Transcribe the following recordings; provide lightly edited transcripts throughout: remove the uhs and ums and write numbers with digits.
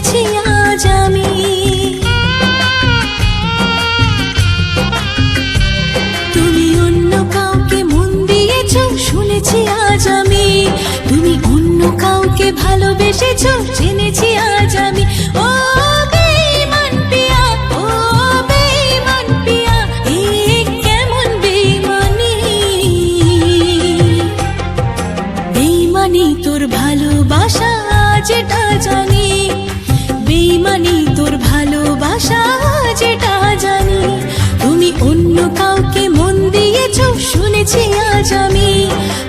শুনেছি আজ আমি। তুমি অন্য কাউকে মন দিয়েছো শুনেছি আজ আমি। তুমি অন্য কাউকে ভালোবেসেছো জেনেছি আজ আমি। ও বেঈমান পিয়া, ও বেঈমান পিয়া, এ কেমন বেঈমানি। বেঈমানি তোর ভালোবাসা যেটা জানি, বেঈমানি তোর ভালোবাসা যেটা জানি। তুমি অন্য কাউকে মন দিয়েছো শুনেছি আজ আমি।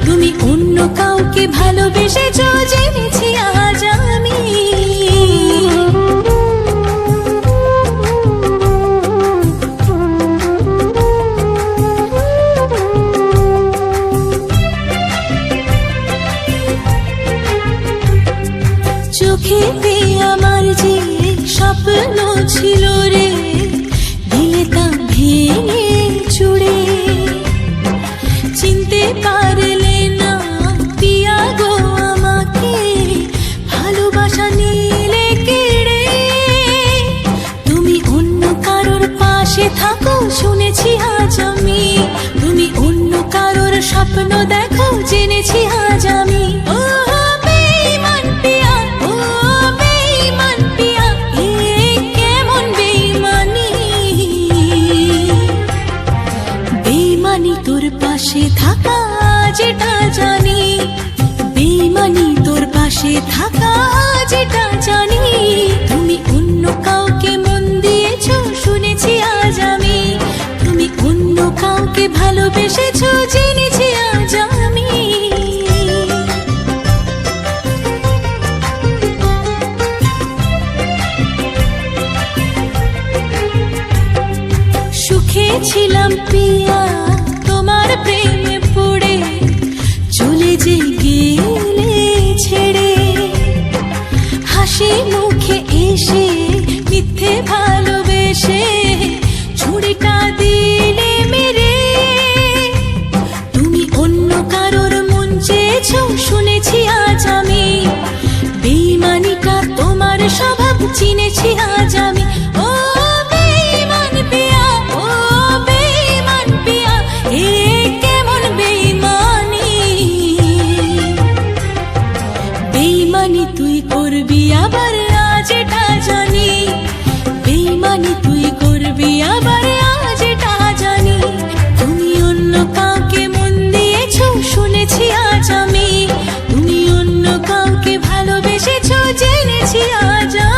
তুমি অন্য কাউকে ভালোবেসেছো জেনেছি আজ আমি। চোখেতে আমার যে স্বপ্ন ছিল রে, দিলে তা ভেঙে চুড়ে। চিনতে পারলে না পিয়া গো আমাকে, ভালোবাসা নিলে কেড়ে। তুমি অন্য কারোর পাশে থাকো শুনেছি আজ আমি। তুমি অন্য কারোর স্বপ্ন দেখো জেনেছি আজ আমি। ও বেঈমান পিয়া, ও বেঈমান পিয়া, এ কেমন বেঈমানি। বেঈমানি তোর পাশে থাকা যেটা জানি, বেঈমানি তোর পাশে থাকা যেটা জানি। তুমি অন্য কাউকে মন দিয়েছো শুনেছি আজ আমি। তুমি অন্য কাউকে ভালোবেসেছো জেনেছি আজ আমি। সুখে ছিলাম পিয়া তোমার প্রেমে পড়ে, চলে যে গেলে ছেড়ে। হাসি মুখে এসে মিথ্যে ভালোবেসে ছুরিটা দিলে মেরে। তুমি অন্য কারোর মন চেয়েছো শুনেছি আজ আমি। বেঈমানিটা তোমার স্বভাব চিনেছি আজ আমি। ও বেঈমান পিয়া, ও বেঈমান পিয়া, এ কেমন বেঈমানি। বেঈমানি তুই করবি আবার আজ এটা জানি। বেঈমানি তুই করবি আবার আজ এটা জানি। তুমি অন্য কাউকে মন দিয়েছো শুনেছি আজ আমি। তুমি অন্য কাউকে ভালোবেসেছো জেনেছি আজ আমি।